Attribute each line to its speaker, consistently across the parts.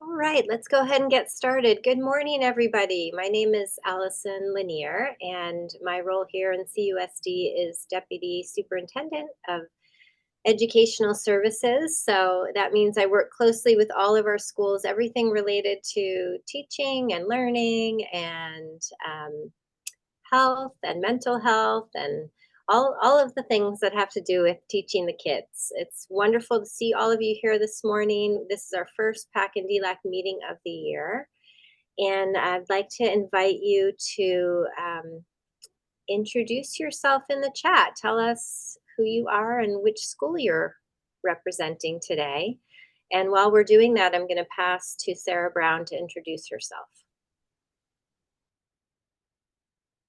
Speaker 1: All right, let's go ahead and get started. Good morning, everybody. My name is Allison Lanier, and my role here in CUSD is Deputy Superintendent of Educational Services. So that means I work closely with all of our schools, everything related to teaching and learning and health and mental health and all of the things that have to do with teaching the kids. It's wonderful to see all of you here this morning. This is our first PAC and DELAC meeting of the year. And I'd like to invite you to introduce yourself in the chat. Tell us who you are and which school you're representing today. And while we're doing that, I'm going to pass to Sarah Brown to introduce herself.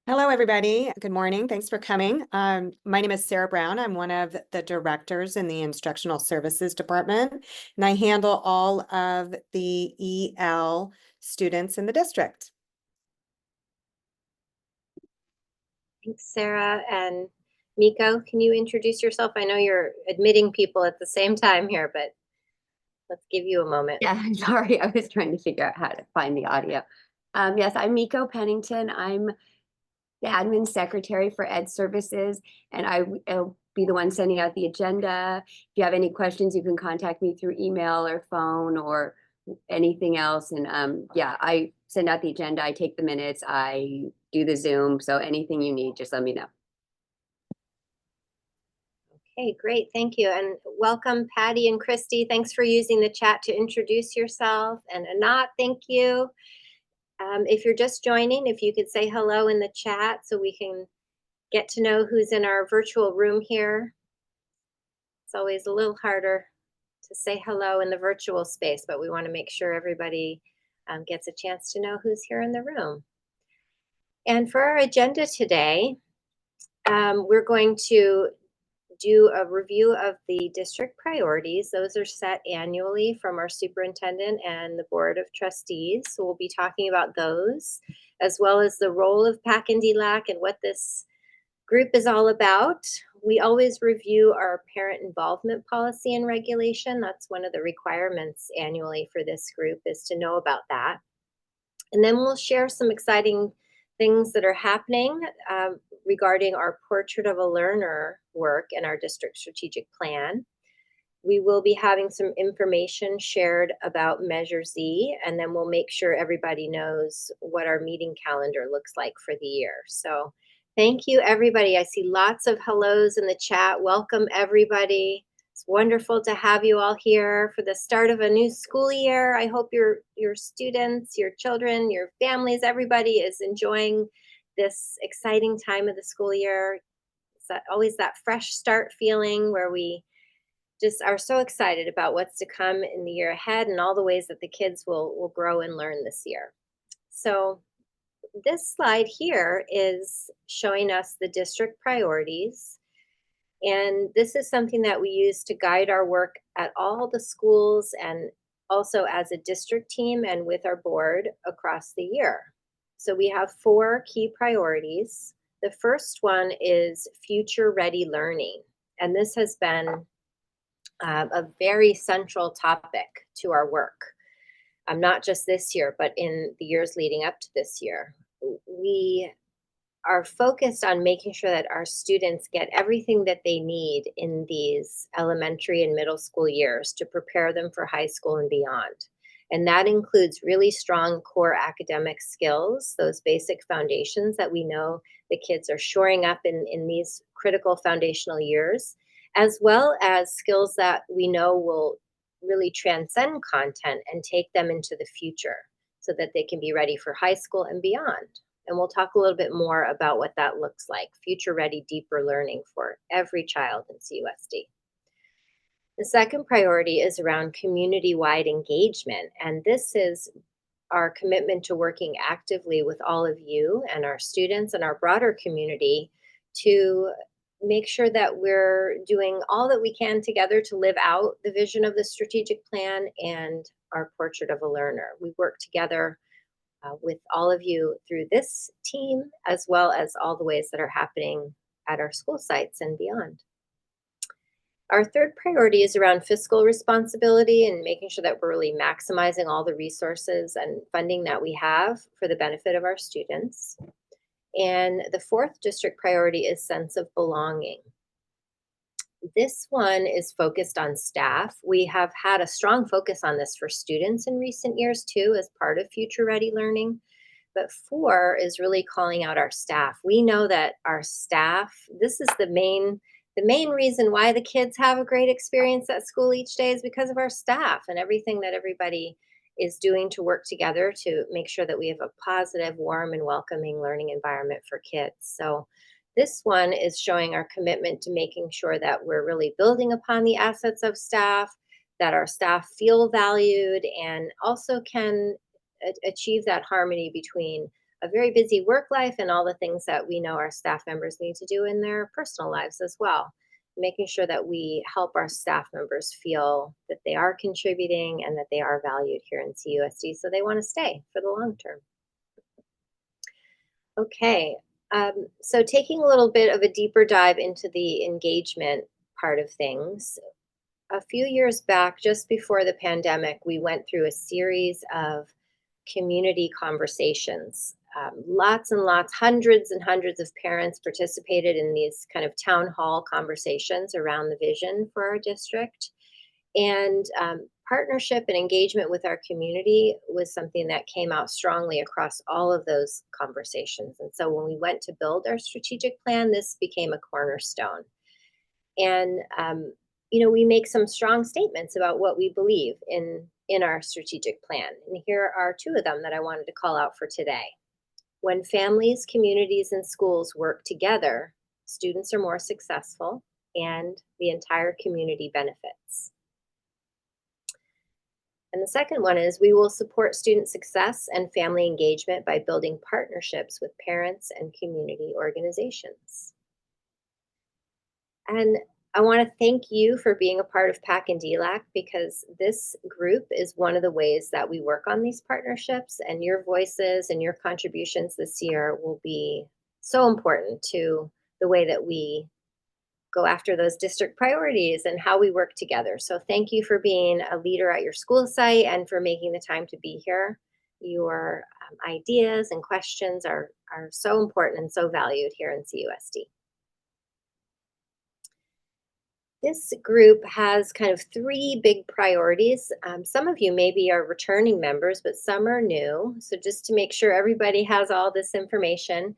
Speaker 2: Hello, everybody. Good morning. Thanks for coming. My name is Sarah Brown. I'm one of the directors in the Instructional Services Department, and I handle all of the EL students in the district.
Speaker 1: Thanks, Sarah. And Miko, can you introduce yourself? I know you're admitting people at the same time here, but let's give you a moment.
Speaker 3: Yeah, sorry. I was trying to figure out how to find the audio. Yes, I'm Miko Pennington. I'm the admin secretary for Ed Services, and I'll be the one sending out the agenda. If you have any questions, you can contact me through email or phone or anything else. And yeah, I send out the agenda, I take the minutes, I do the Zoom. So anything you need, just let me know.
Speaker 1: Okay, great. Thank you. And welcome, Patty and Christy. Thanks for using the chat to introduce yourself. And Anat, thank you. If you're just joining, if you could say hello in the chat so we can get to know who's in our virtual room here. It's always a little harder to say hello in the virtual space, but we want to make sure everybody gets a chance to know who's here in the room. And for our agenda today, we're going to do a review of the district priorities. Those are set annually from our superintendent and the board of trustees. So we'll be talking about those, as well as the role of PAC and DELAC and what this group is all about. We always review our parent involvement policy and regulation. That's one of the requirements annually for this group, is to know about that. And then we'll share some exciting things that are happening regarding our Portrait of a Learner work and our district strategic plan. We will be having some information shared about Measure Z, and then we'll make sure everybody knows what our meeting calendar looks like for the year. So thank you, everybody. I see lots of hellos in the chat. Welcome, everybody. It's wonderful to have you all here for the start of a new school year. I hope your students, your children, your families, everybody is enjoying this exciting time of the school year. It's always that fresh start feeling where we just are so excited about what's to come in the year ahead and all the ways that the kids will grow and learn this year. So this slide here is showing us the district priorities. And this is something that we use to guide our work at all the schools and also as a district team and with our board across the year. So we have 4 key priorities. The first one is future ready learning. And this has been a very central topic to our work. Not just this year, but in the years leading up to this year. We are focused on making sure that our students get everything that they need in these elementary and middle school years to prepare them for high school and beyond. And that includes really strong core academic skills, those basic foundations that we know the kids are shoring up in these critical foundational years, as well as skills that we know will really transcend content and take them into the future so that they can be ready for high school and beyond. And we'll talk a little bit more about what that looks like, future-ready, deeper learning for every child in CUSD. The second priority is around community-wide engagement, and this is our commitment to working actively with all of you and our students and our broader community to make sure that we're doing all that we can together to live out the vision of the strategic plan and our Portrait of a Learner. We work together with all of you through this team, as well as all the ways that are happening at our school sites and beyond. Our third priority is around fiscal responsibility and making sure that we're really maximizing all the resources and funding that we have for the benefit of our students. And the fourth district priority is sense of belonging. This one is focused on staff. We have had a strong focus on this for students in recent years too, as part of Future Ready Learning. But four is really calling out our staff. We know that our staff, this is the main reason why the kids have a great experience at school each day is because of our staff and everything that everybody is doing to work together to make sure that we have a positive, warm, and welcoming learning environment for kids. So this one is showing our commitment to making sure that we're really building upon the assets of staff, that our staff feel valued and also can achieve that harmony between a very busy work life and all the things that we know our staff members need to do in their personal lives as well. Making sure that we help our staff members feel that they are contributing and that they are valued here in CUSD so they want to stay for the long term. Okay, so taking a little bit of a deeper dive into the engagement part of things. A few years back, just before the pandemic, we went through a series of community conversations. Lots and lots, hundreds and hundreds of parents participated in these kind of town hall conversations around the vision for our district. And partnership and engagement with our community was something that came out strongly across all of those conversations. And so when we went to build our strategic plan, this became a cornerstone. And we make some strong statements about what we believe in our strategic plan. And here are two of them that I wanted to call out for today. When families, communities, and schools work together, students are more successful and the entire community benefits. And the second one is we will support student success and family engagement by building partnerships with parents and community organizations. And I want to thank you for being a part of PAC and DELAC because this group is one of the ways that we work on these partnerships, and your voices and your contributions this year will be so important to the way that we go after those district priorities and how we work together. So thank you for being a leader at your school site and for making the time to be here. Your ideas and questions are so important and so valued here in CUSD. This group has kind of three big priorities. Some of you maybe are returning members, but some are new. So just to make sure everybody has all this information,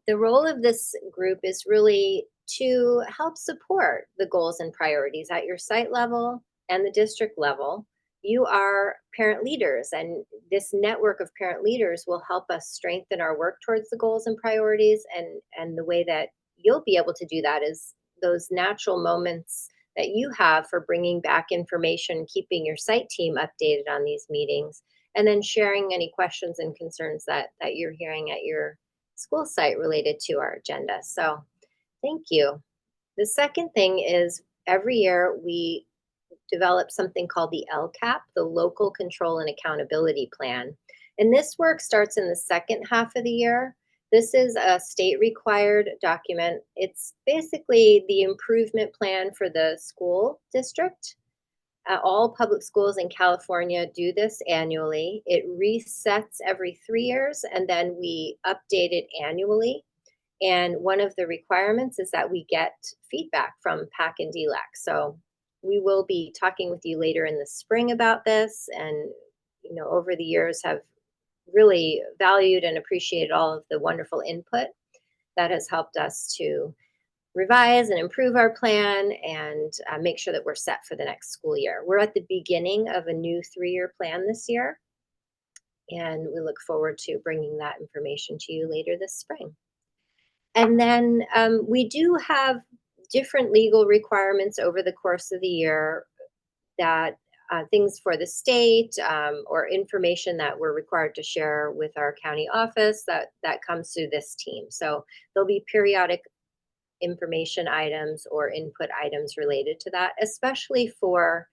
Speaker 1: the role of this group is really to help support the goals and priorities at your site level and the district level. You are parent leaders, and this network of parent leaders will help us strengthen our work towards the goals and priorities. And the way that you'll be able to do that is those natural moments that you have for bringing back information, keeping your site team updated on these meetings, and then sharing any questions and concerns that you're hearing at your school site related to our agenda. So thank you. The second thing is every year we develop something called the LCAP, the Local Control and Accountability Plan. And this work starts in the second half of the year. This is a state required document. It's basically the improvement plan for the school district. All public schools in California do this annually. It resets every 3 years and then we update it annually. And one of the requirements is that we get feedback from PAC and DELAC. So we will be talking with you later in the spring about this, and over the years have really valued and appreciated all of the wonderful input that has helped us to revise and improve our plan and make sure that we're set for the next school year. We're at the beginning of a new 3-year plan this year, and we look forward to bringing that information to you later this spring. And then we do have different legal requirements over the course of the year that things for the state or information that we're required to share with our county office that comes through this team. So there'll be periodic information items or input items related to that, especially for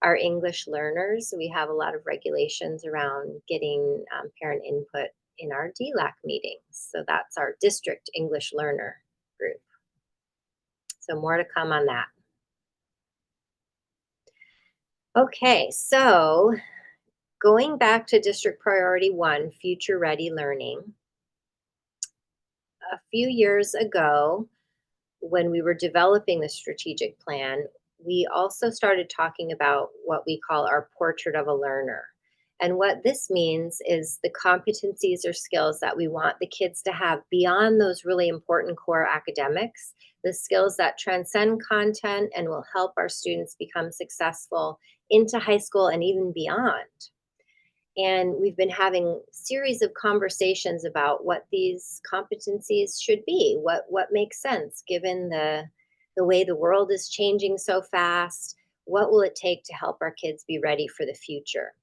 Speaker 1: our English learners. We have a lot of regulations around getting parent input in our DELAC meetings. So that's our district English learner group. So more to come on that. Okay, so going back to District Priority 1, Future Ready Learning, a few years ago, when we were developing the strategic plan, we also started talking about what we call our portrait of a learner. And what this means is the competencies or skills that we want the kids to have beyond those really important core academics, the skills that transcend content and will help our students become successful into high school and even beyond. And we've been having series of conversations about what these competencies should be, what makes sense given the way the world is changing so fast. What will it take to help our kids be ready for the future?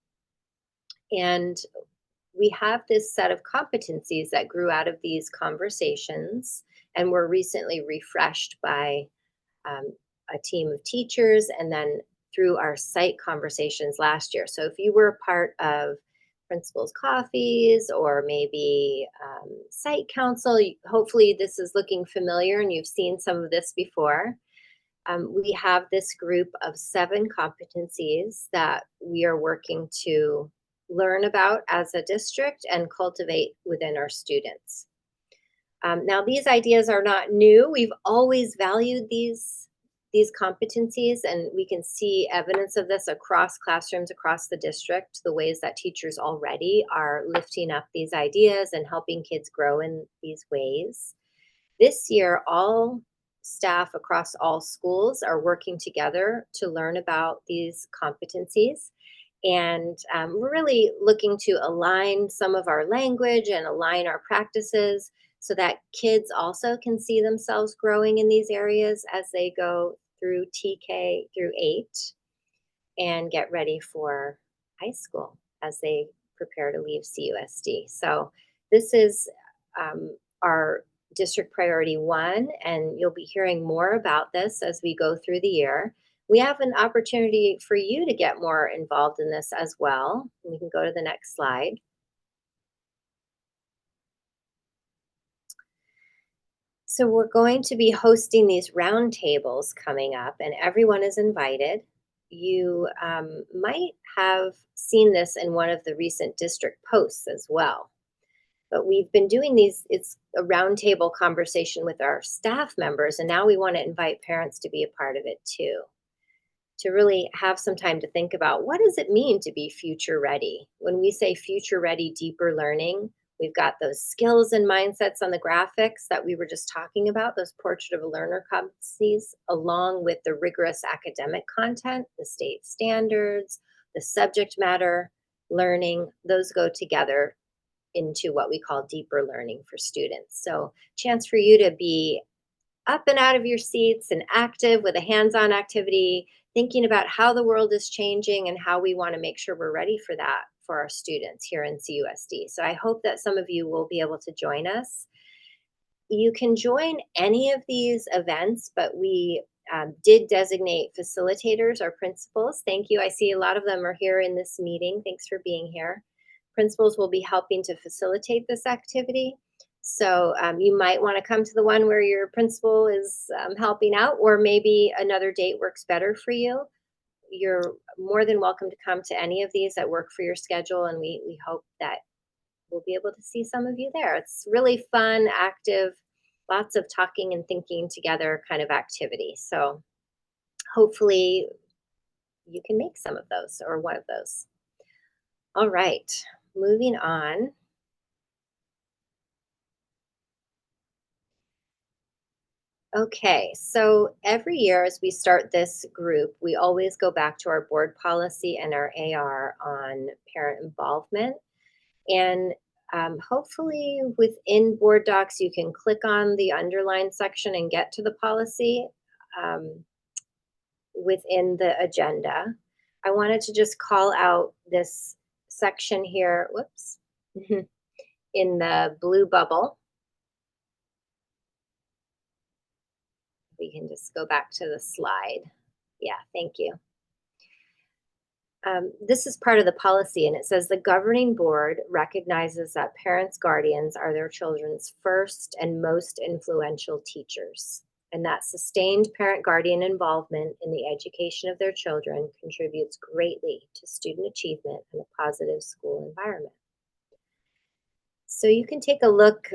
Speaker 1: And we have this set of competencies that grew out of these conversations and were recently refreshed by um, a team of teachers and then through our site conversations last year. So if you were a part of principals coffees or maybe site council, hopefully this is looking familiar and you've seen some of this before. We have this group of 7 competencies that we are working to learn about as a district and cultivate within our students. Now, these ideas are not new. We've always valued these competencies, and we can see evidence of this across classrooms, across the district, the ways that teachers already are lifting up these ideas and helping kids grow in these ways. This year, all staff across all schools are working together to learn about these competencies. And we're really looking to align some of our language and align our practices so that kids also can see themselves growing in these areas as they go through TK through 8 and get ready for high school as they prepare to leave CUSD. So this is our District Priority 1, and you'll be hearing more about this as we go through the year. We have an opportunity for you to get more involved in this as well. We can go to the next slide. So we're going to be hosting these roundtables coming up, and everyone is invited. You might have seen this in one of the recent district posts as well. But we've been doing these, it's a roundtable conversation with our staff members, and now we want to invite parents to be a part of it too, to really have some time to think about what does it mean to be future ready? When we say future ready, deeper learning, we've got those skills and mindsets on the graphics that we were just talking about, those portrait of a learner competencies, along with the rigorous academic content, the state standards, the subject matter learning, those go together into what we call deeper learning for students. So chance for you to be up and out of your seats and active with a hands-on activity, thinking about how the world is changing and how we want to make sure we're ready for that for our students here in CUSD. So I hope that some of you will be able to join us. You can join any of these events, but we did designate facilitators or principals. Thank you. I see a lot of them are here in this meeting. Thanks for being here. Principals will be helping to facilitate this activity. So you might want to come to the one where your principal is helping out, or maybe another date works better for you. You're more than welcome to come to any of these that work for your schedule, and we hope that we'll be able to see some of you there. It's really fun, active, lots of talking and thinking together kind of activity. So hopefully you can make some of those or one of those. All right, moving on. Okay, so every year as we start this group, we always go back to our board policy and our AR on parent involvement. And hopefully within board docs, you can click on the underline section and get to the policy within the agenda. I wanted to just call out this section here, whoops, in the blue bubble. We can just go back to the slide. Yeah, thank you. This is part of the policy, and it says the governing board recognizes that parents, guardians are their children's first and most influential teachers. and that sustained parent-guardian involvement in the education of their children contributes greatly to student achievement and a positive school environment. So you can take a look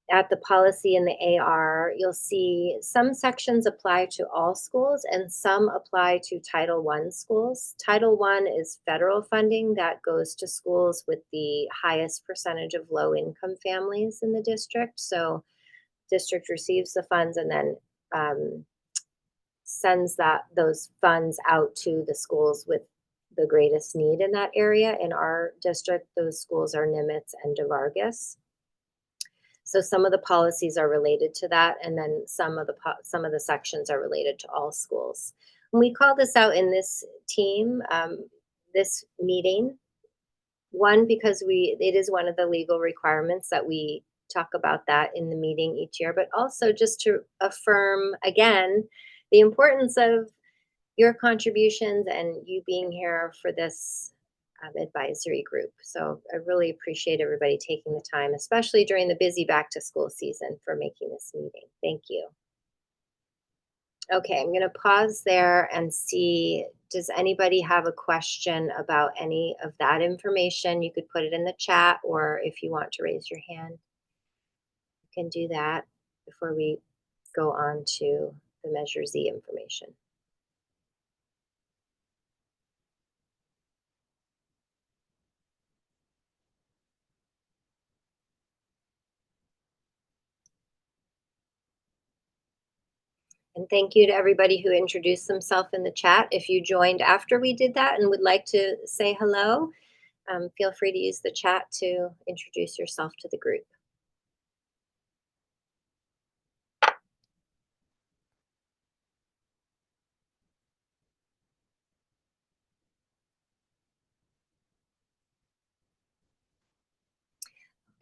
Speaker 1: at the policy in the AR. You'll see some sections apply to all schools and some apply to Title I schools. Title I is federal funding that goes to schools with the highest percentage of low-income families in the district. So district receives the funds and then sends those funds out to the schools with the greatest need in that area. In our district, those schools are Nimitz and DeVargas. So some of the policies are related to that, and then some of the sections are related to all schools. And we call this out in this team, this meeting. One, because it is one of the legal requirements that we talk about that in the meeting each year, but also just to affirm again the importance of your contributions and you being here for this advisory group. So I really appreciate everybody taking the time, especially during the busy back to school season, for making this meeting. Thank you. Okay, I'm going to pause there and see, does anybody have a question about any of that information? You could put it in the chat, or if you want to raise your hand, you can do that before we go on to the Measure Z information. And thank you to everybody who introduced themselves in the chat. If you joined after we did that and would like to say hello, feel free to use the chat to introduce yourself to the group.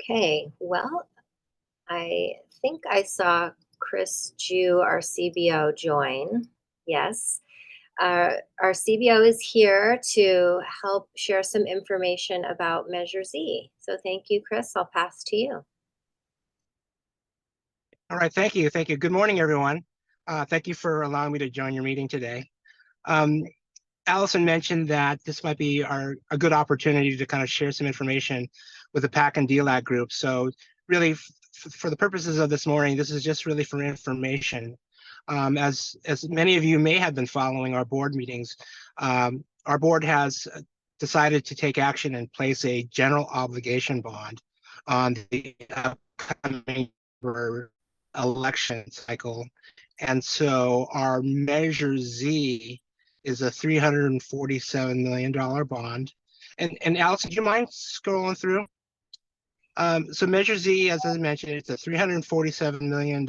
Speaker 1: Okay, well, I think I saw Chris Jew, our CBO, join. Yes. Our CBO is here to help share some information about Measure Z. So thank you, Chris. I'll pass to you.
Speaker 4: All right, thank you. Thank you. Good morning, everyone. Thank you for allowing me to join your meeting today. Allison mentioned that this might be a good opportunity to kind of share some information with the PAC and DELAC group. So really, for the purposes of this morning, this is just really for information. As many of you may have been following our board meetings, our board has decided to take action and place a general obligation bond on the upcoming election cycle. And so our Measure Z is a $347 million bond. And Allison, do you mind scrolling through? So Measure Z, as I mentioned, it's a $347 million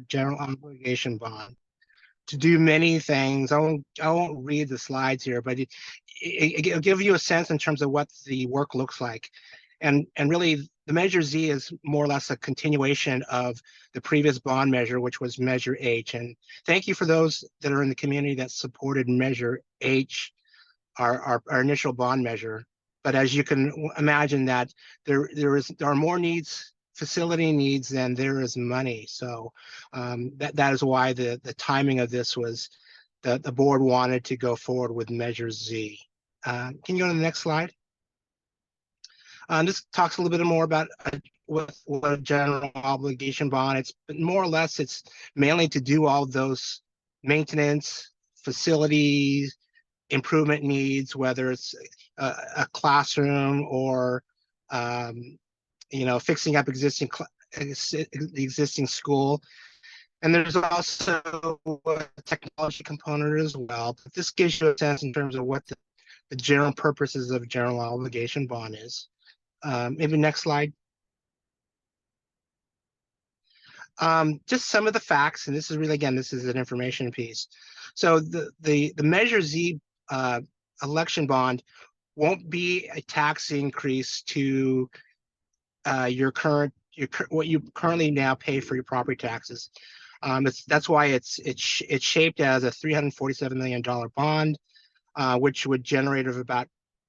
Speaker 4: general obligation bond to do many things. I won't read the slides here, but it'll give you a sense in terms of what the work looks like. And really, the Measure Z is more or less a continuation of the previous bond measure, which was Measure H. And thank you for those that are in the community that supported Measure H, our initial bond measure. But as you can imagine, that there are more needs, facility needs, than there is money. So that is why the timing of this was the board wanted to go forward with Measure Z. Can you go to the next slide? This talks a little bit more about what a general obligation bond. It's more or less, it's mainly to do all those maintenance, facilities, improvement needs, whether it's a classroom or fixing up the existing school. And there's also a technology component as well. But this gives you a sense in terms of what the general purposes of general obligation bond is. Maybe next slide. Just some of the facts, and this is really, again, this is an information piece. So the Measure Z election bond won't be a tax increase to what you currently now pay for your property taxes. That's why it's shaped as a $347 million bond, which would generate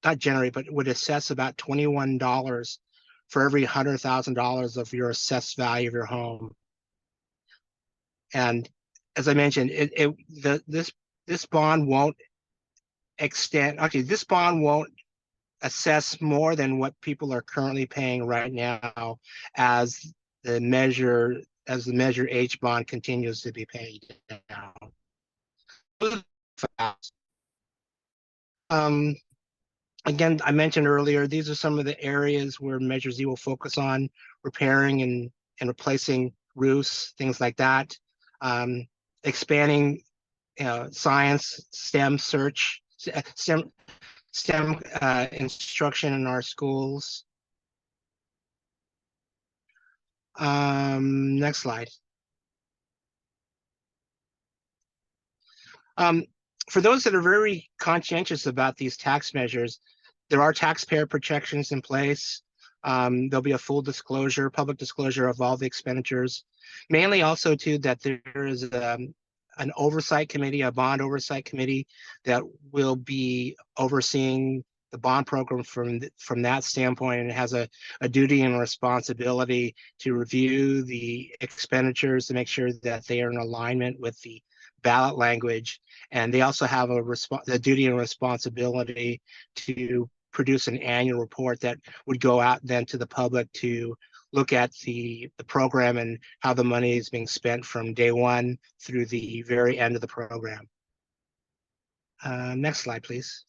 Speaker 4: but would assess about $21 for every $100,000 of your assessed value of your home. And as I mentioned, this bond won't extend. Actually, this bond won't assess more than what people are currently paying right now as the measure H bond continues to be paid down. Again, I mentioned earlier, these are some of the areas where Measure Z will focus on: repairing and replacing roofs, things like that. Expanding science, STEM search, STEM instruction in our schools. Next slide. For those that are very conscientious about these tax measures, there are taxpayer protections in place. There'll be a full disclosure, public disclosure of all the expenditures. Mainly also too that there is an oversight committee, a bond oversight committee that will be overseeing the bond program from that standpoint, and it has a duty and responsibility to review the expenditures to make sure that they are in alignment with the ballot language. And they also have the duty and responsibility to produce an annual report that would go out then to the public to look at the program and how the money is being spent from day one through the very end of the program. Next slide, please.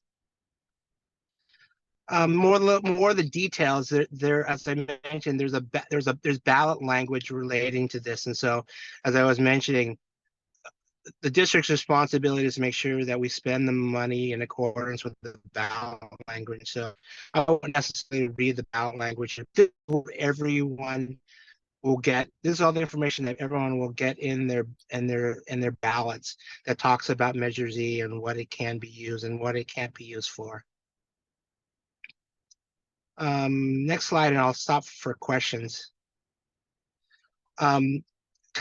Speaker 4: More of the details there, as I mentioned, there's ballot language relating to this, and so as I was mentioning, the district's responsibility is to make sure that we spend the money in accordance with the ballot language. So I won't necessarily read the ballot language. Everyone will get, this is all the information that everyone will get in their ballots that talks about Measure Z and what it can be used and what it can't be used for. Next slide, and I'll stop for questions. Kind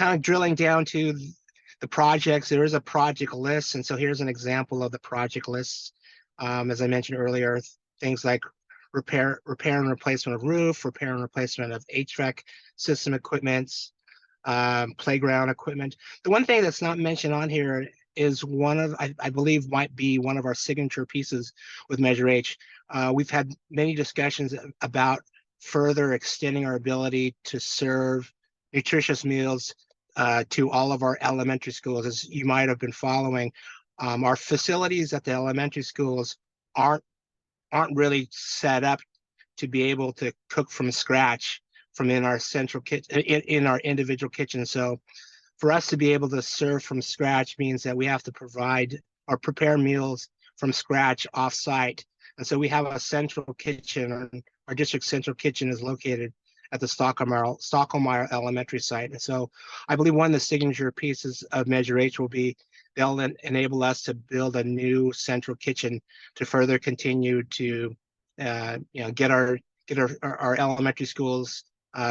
Speaker 4: of drilling down to the projects, there is a project list, and so here's an example of the project list. As I mentioned earlier, things like repair and replacement of roof, repair and replacement of HVAC system equipments, playground equipment. The one thing that's not mentioned on here is I believe might be one of our signature pieces with Measure H. We've had many discussions about further extending our ability to serve nutritious meals to all of our elementary schools. As you might have been following, our facilities at the elementary schools aren't really set up to be able to cook from scratch from in our central kitchen, in our individual kitchen. So for us to be able to serve from scratch means that we have to provide or prepare meals from scratch off-site. And so we have a central kitchen. Our district central kitchen is located at the Stockholmeyer Elementary site. And so I believe one of the signature pieces of Measure H will be they'll enable us to build a new central kitchen to further continue to get our elementary schools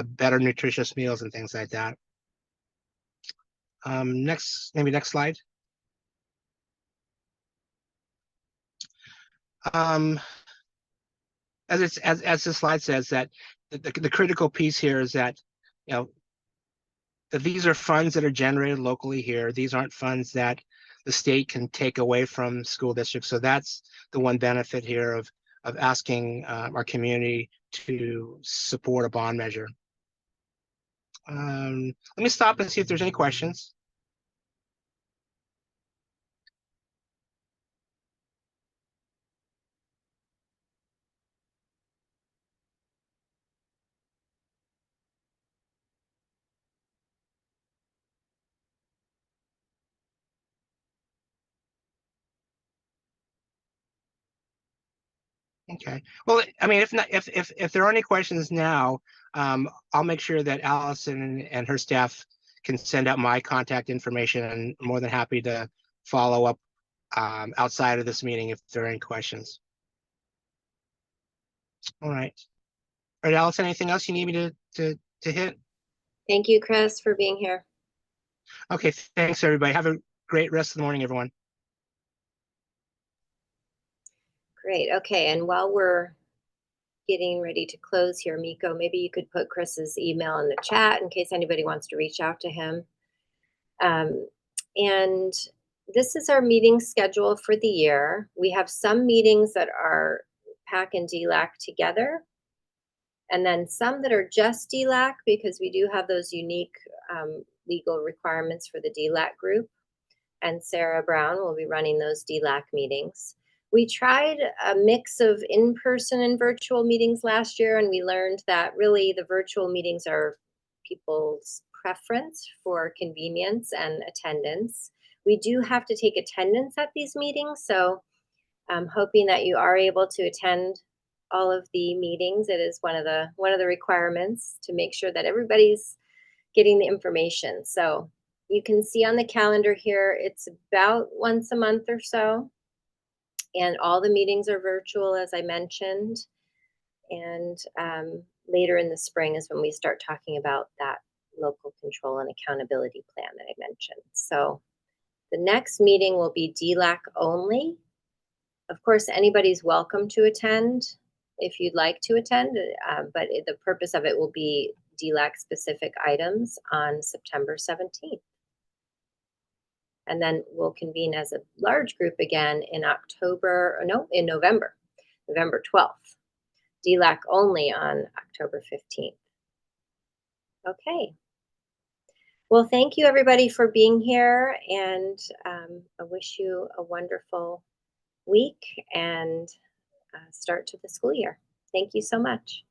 Speaker 4: better nutritious meals and things like that. Next slide. As the slide says, that the critical piece here is that that these are funds that are generated locally here. These aren't funds that the state can take away from school districts. So that's the one benefit here of asking our community to support a bond measure. Let me stop and see if there's any questions. Okay. Well, I mean, if there are any questions now, I'll make sure that Allison and her staff can send out my contact information, and I'm more than happy to follow up outside of this meeting if there are any questions. All right. All right, Allison, anything else you need me to hit?
Speaker 1: Thank you, Chris, for being here.
Speaker 4: Okay, thanks everybody. Have a great rest of the morning, everyone.
Speaker 1: Great. Okay, and while we're getting ready to close here, Miko, maybe you could put Chris's email in the chat in case anybody wants to reach out to him. And this is our meeting schedule for the year. We have some meetings that are PAC and DELAC together, and then some that are just DELAC because we do have those unique legal requirements for the DELAC group. And Sarah Brown will be running those DELAC meetings. We tried a mix of in-person and virtual meetings last year, and we learned that really the virtual meetings are people's preference for convenience and attendance. We do have to take attendance at these meetings, so I'm hoping that you are able to attend all of the meetings. It is one of the requirements to make sure that everybody's getting the information. So you can see on the calendar here, it's about once a month or so. And all the meetings are virtual, as I mentioned. And later in the spring is when we start talking about that local control and accountability plan that I mentioned. So the next meeting will be DELAC only. Of course, anybody's welcome to attend if you'd like to attend, but the purpose of it will be DELAC specific items on September 17th. And then we'll convene as a large group again in November 12th. DELAC only on October 15th. Okay. Well, thank you everybody for being here, and I wish you a wonderful week and start to the school year. Thank you so much.